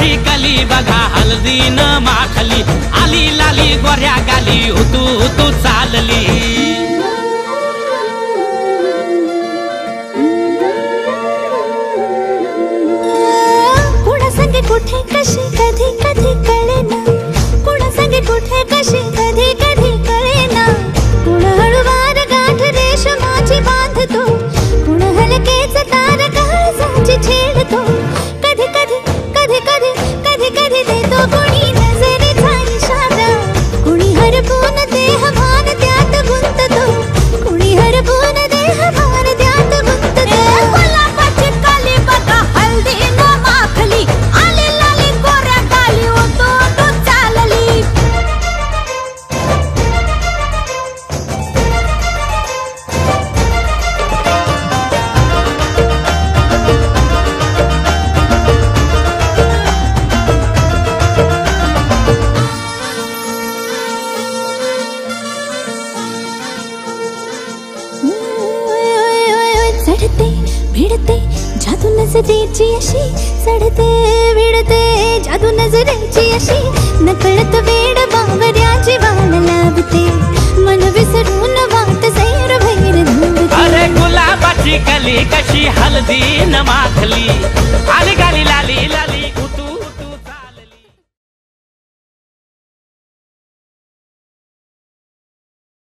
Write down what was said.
गुलाबाची कली बघा हळदीनं माखली, आली लाली गोऱ्या गाली हुतू हुतू चालली। कुणा संगे कुठे कशी कधी कधी कळेना, कुणा संगे कुठे कशी कधी कधी कळेना। कुण हळूवार गाठ रेशमाची बांधतो, कुण हलकेच तार काळजाची छेडतो। कधी कधी कधी कधी कधी कधी देतो कुणी नजरेचा इशारा, कुणी हरपून देहभान त्यात गुंततो, कुणी हरपून देहभान त्यात गुंततो। गुलाबाची कली बघा हळदीनं माखली, आली लाली गोऱ्या गाली हुतू हुतू चालली। चढते भिडते जादू नजरेची अशी, चढते भिडते जादू नजरेची अशी। नकळत वेड बावऱ्या जीवाला लाभते, मन विसरून वाट सैर भैर धावते। अरे गुलाबाची कली कशी हळदीनं माखली, आली गाली लाली लाली